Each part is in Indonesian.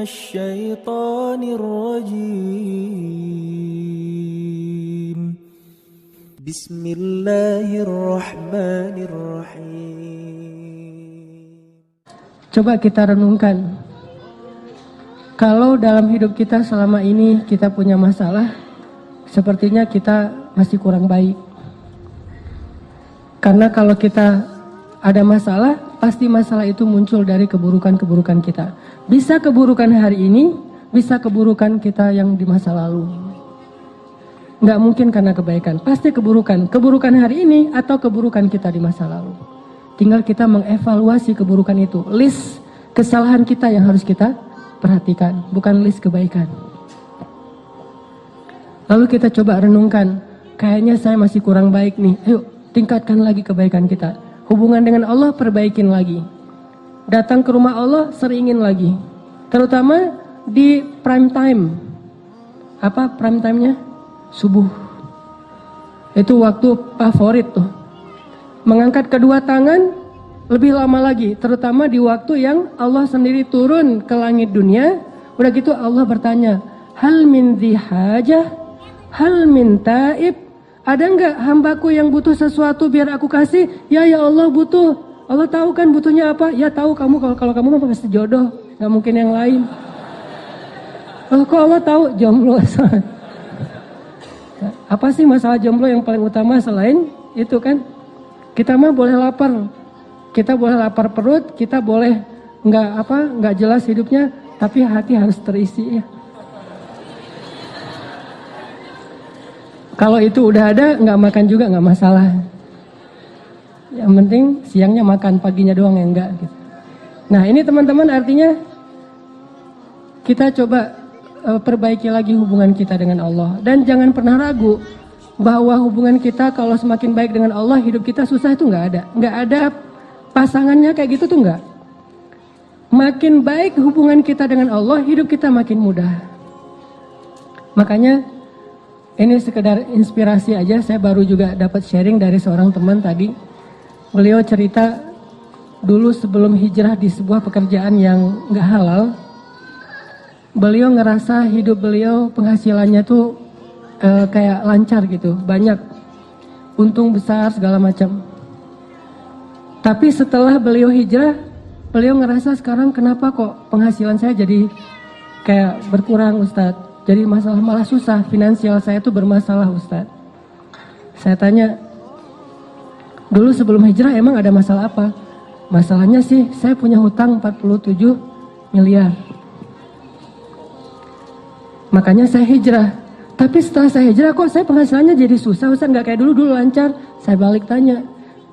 الشيطان الرجيم بسم الله الرحمن الرحيم. Coba kita renungkan, kalau dalam hidup kita selama ini kita punya masalah, sepertinya kita masih kurang baik. Karena kalau kita ada masalah, pasti masalah itu muncul dari keburukan-keburukan kita. Bisa keburukan hari ini, bisa keburukan kita yang di masa lalu. Nggak mungkin karena kebaikan, pasti keburukan. Keburukan hari ini atau keburukan kita di masa lalu. Tinggal kita mengevaluasi keburukan itu. List kesalahan kita yang harus kita perhatikan, bukan list kebaikan. Lalu kita coba renungkan, kayaknya saya masih kurang baik nih. Ayo tingkatkan lagi kebaikan kita. Hubungan dengan Allah perbaikin lagi. Datang ke rumah Allah seringin lagi. Terutama di prime time. Apa prime time-nya? Subuh. Itu waktu favorit tuh. Mengangkat kedua tangan lebih lama lagi. Terutama di waktu yang Allah sendiri turun ke langit dunia. Udah gitu Allah bertanya, hal min dhi hajah, hal min taib. Ada enggak hambaku yang butuh sesuatu biar aku kasih? Ya Allah butuh. Allah tahu kan butuhnya apa? Ya tahu kamu, kalau kamu mah pasti jodoh, nggak mungkin yang lain. Kok Allah tahu? Jomblo. Apa sih masalah jomblo yang paling utama selain itu kan? Kita mah boleh lapar, kita boleh lapar perut, kita boleh nggak jelas hidupnya, tapi hati harus terisi ya. Kalau itu udah ada, nggak makan juga nggak masalah. Yang penting siangnya makan, paginya doang yang enggak gitu. Nah ini teman-teman artinya kita coba perbaiki lagi hubungan kita dengan Allah. Dan jangan pernah ragu bahwa hubungan kita kalau semakin baik dengan Allah, hidup kita susah itu nggak ada. Nggak ada pasangannya kayak gitu tuh nggak. Makin baik hubungan kita dengan Allah, hidup kita makin mudah. Makanya ini sekedar inspirasi aja, saya baru juga dapat sharing dari seorang teman tadi. Beliau cerita dulu sebelum hijrah di sebuah pekerjaan yang gak halal, beliau ngerasa hidup beliau penghasilannya tuh kayak lancar gitu, banyak, untung besar segala macam. Tapi setelah beliau hijrah, beliau ngerasa sekarang kenapa kok penghasilan saya jadi kayak berkurang Ustadz. Jadi malah susah, finansial saya tuh bermasalah Ustadz. Saya tanya, dulu sebelum hijrah emang ada masalah apa? Masalahnya sih saya punya hutang 47 miliar. Makanya saya hijrah. Tapi setelah saya hijrah kok saya penghasilannya jadi susah Ustaz, nggak kayak dulu lancar. Saya balik tanya,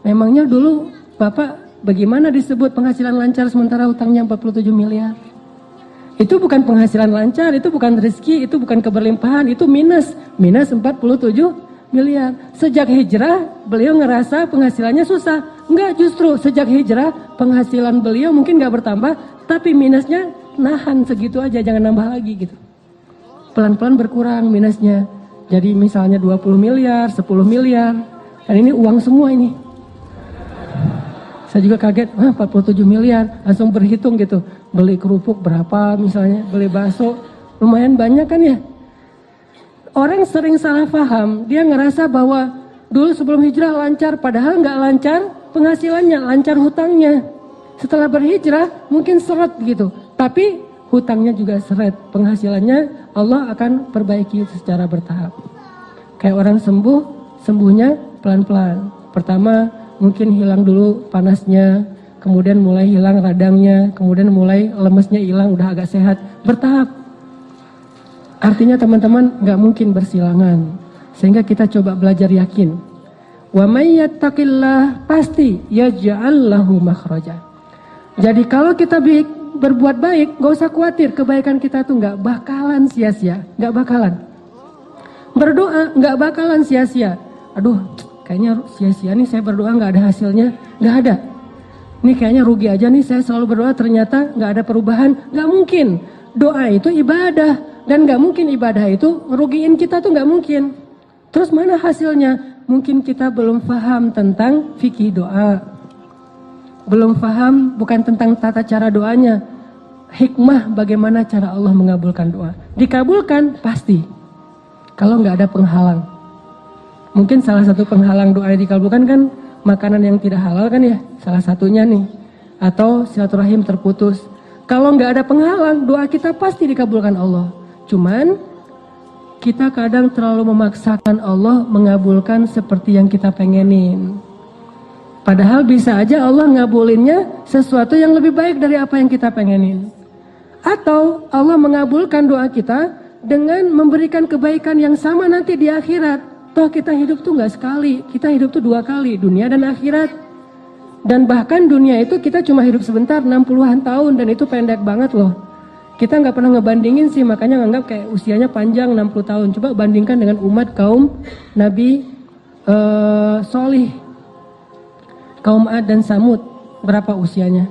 memangnya dulu Bapak bagaimana disebut penghasilan lancar sementara hutangnya 47 miliar? Itu bukan penghasilan lancar, itu bukan rezeki, itu bukan keberlimpahan, itu minus 47 miliar. Sejak hijrah beliau ngerasa penghasilannya susah. Enggak, justru sejak hijrah penghasilan beliau mungkin gak bertambah, tapi minusnya nahan segitu aja, jangan nambah lagi gitu. Pelan-pelan berkurang minusnya. Jadi misalnya 20 miliar, 10 miliar. Dan ini uang semua ini. Saya juga kaget, 47 miliar, langsung berhitung gitu. Beli kerupuk berapa misalnya, beli bakso, lumayan banyak kan ya. Orang sering salah paham, dia ngerasa bahwa dulu sebelum hijrah lancar, padahal nggak lancar penghasilannya, lancar hutangnya. Setelah berhijrah mungkin seret gitu, tapi hutangnya juga seret, penghasilannya Allah akan perbaiki secara bertahap. Kayak orang sembuhnya pelan-pelan. Pertama mungkin hilang dulu panasnya, kemudian mulai hilang radangnya, kemudian mulai lemesnya hilang, udah agak sehat, bertahap. Artinya teman-teman nggak mungkin bersilangan, sehingga kita coba belajar yakin. Wa may yattaqillah pasti yaj'al lahu makhraja. Jadi kalau kita berbuat baik, nggak usah khawatir, kebaikan kita tuh nggak bakalan sia-sia, nggak bakalan. Berdoa nggak bakalan sia-sia. Aduh, kayaknya sia-sia nih saya berdoa nggak ada hasilnya, nggak ada. Ini kayaknya rugi aja nih saya selalu berdoa ternyata nggak ada perubahan, nggak mungkin. Doa itu ibadah. Dan gak mungkin ibadah itu ngerugiin kita tuh gak mungkin. Terus mana hasilnya? Mungkin kita belum paham tentang fikih doa. Belum paham bukan tentang tata cara doanya. hikmah bagaimana cara Allah mengabulkan doa. Dikabulkan pasti, kalau nggak ada penghalang. Mungkin salah satu penghalang doa yang dikabulkan kan makanan yang tidak halal kan ya, salah satunya nih. Atau silaturahim terputus. Kalau nggak ada penghalang, doa kita pasti dikabulkan Allah. Cuman kita kadang terlalu memaksakan Allah mengabulkan seperti yang kita pengenin. Padahal bisa aja Allah ngabulinnya sesuatu yang lebih baik dari apa yang kita pengenin. Atau Allah mengabulkan doa kita dengan memberikan kebaikan yang sama nanti di akhirat. Toh kita hidup tuh nggak sekali, kita hidup tuh 2 kali, dunia dan akhirat. Dan bahkan dunia itu kita cuma hidup sebentar, 60-an tahun, dan itu pendek banget loh. Kita nggak pernah ngebandingin sih, makanya nganggap kayak usianya panjang 60 tahun. Coba bandingkan dengan umat kaum Nabi Solih, kaum Ad dan Samud, berapa usianya?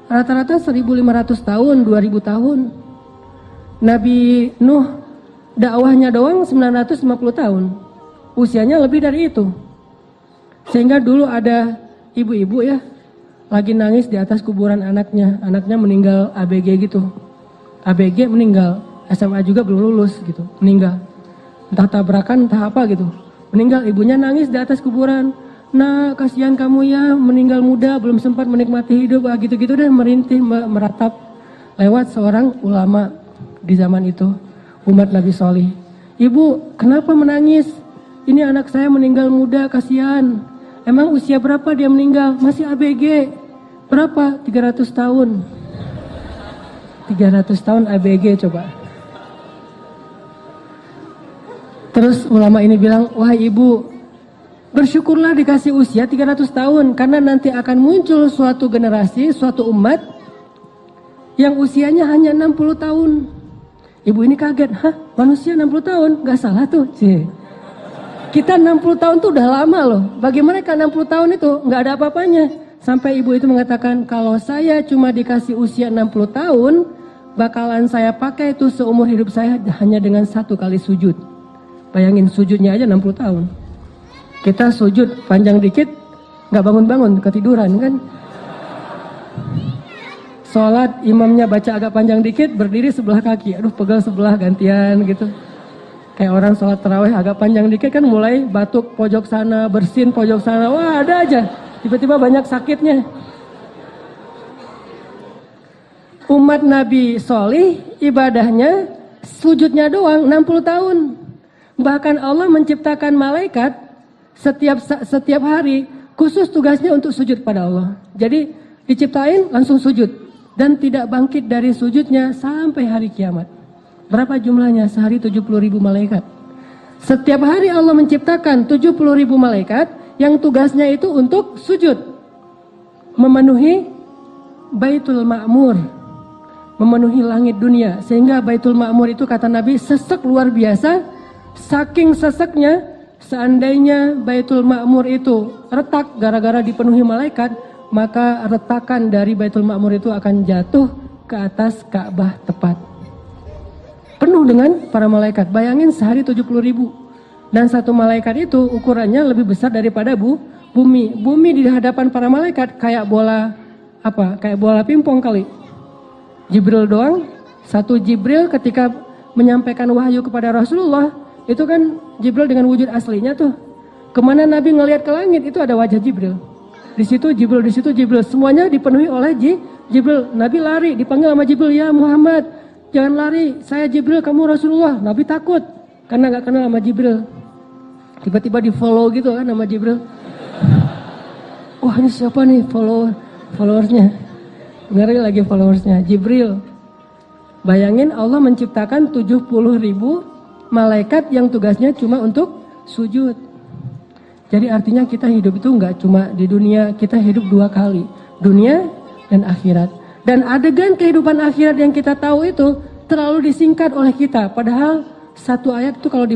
Rata-rata 1500 tahun, 2000 tahun. Nabi Nuh dakwahnya doang 950 tahun. Usianya lebih dari itu. Sehingga dulu ada ibu-ibu ya, lagi nangis di atas kuburan anaknya. Anaknya meninggal ABG gitu. ABG meninggal, SMA juga belum lulus gitu, meninggal. Entah tabrakan, entah apa gitu. Meninggal, ibunya nangis di atas kuburan. Nah, kasihan kamu ya, meninggal muda, belum sempat menikmati hidup, gitu-gitu deh, merintih, meratap. Lewat seorang ulama di zaman itu, umat Nabi Solih. Ibu, kenapa menangis? Ini anak saya meninggal muda, kasihan. Emang usia berapa dia meninggal? Masih ABG. Berapa? 300 tahun. 300 tahun ABG coba. Terus ulama ini bilang, wah ibu, bersyukurlah dikasih usia 300 tahun, karena nanti akan muncul suatu generasi, suatu umat yang usianya hanya 60 tahun. Ibu ini kaget, hah manusia 60 tahun? Gak salah tuh. Kita 60 tahun tuh udah lama loh. Bagi mereka 60 tahun itu gak ada apa-apanya. Sampai ibu itu mengatakan, kalau saya cuma dikasih usia 60 tahun, bakalan saya pakai itu seumur hidup saya hanya dengan 1 kali sujud. Bayangin sujudnya aja 60 tahun. Kita sujud panjang dikit, gak bangun-bangun, ketiduran kan. Sholat imamnya baca agak panjang dikit, berdiri sebelah kaki. Aduh pegel sebelah gantian gitu. Kayak orang sholat tarawih agak panjang dikit kan mulai batuk pojok sana, bersin pojok sana. Wah ada aja, tiba-tiba banyak sakitnya. Umat Nabi Solih ibadahnya sujudnya doang 60 tahun. Bahkan Allah menciptakan malaikat setiap hari khusus tugasnya untuk sujud pada Allah. Jadi diciptain langsung sujud dan tidak bangkit dari sujudnya sampai hari kiamat. Berapa jumlahnya? Sehari 70.000 malaikat. Setiap hari Allah menciptakan 70.000 malaikat yang tugasnya itu untuk sujud, memenuhi Baitul Ma'mur, memenuhi langit dunia. Sehingga Baitul Ma'mur itu kata Nabi sesek luar biasa. Saking seseknya, seandainya Baitul Ma'mur itu retak gara-gara dipenuhi malaikat, maka retakan dari Baitul Ma'mur itu akan jatuh ke atas Ka'bah tepat. Penuh dengan para malaikat. Bayangin sehari 70.000. Dan satu malaikat itu ukurannya lebih besar daripada bumi. Bumi di hadapan para malaikat kayak bola kayak bola pingpong kali. Jibril doang. Satu Jibril ketika menyampaikan wahyu kepada Rasulullah, itu kan Jibril dengan wujud aslinya tuh. Kemana Nabi ngelihat ke langit itu ada wajah Jibril. Di situ Jibril, di situ Jibril. Semuanya dipenuhi oleh Jibril. Nabi lari, dipanggil sama Jibril, ya Muhammad, jangan lari, saya Jibril, kamu Rasulullah. Nabi takut karena gak kenal sama Jibril. Tiba-tiba di follow gitu kan sama Jibril. Wah ini siapa nih followersnya? Ngeri lagi followersnya, Jibril. Bayangin Allah menciptakan 70.000 malaikat yang tugasnya cuma untuk sujud. Jadi artinya kita hidup itu nggak cuma di dunia, kita hidup 2 kali, dunia dan akhirat. Dan adegan kehidupan akhirat yang kita tahu itu terlalu disingkat oleh kita. Padahal satu ayat itu kalau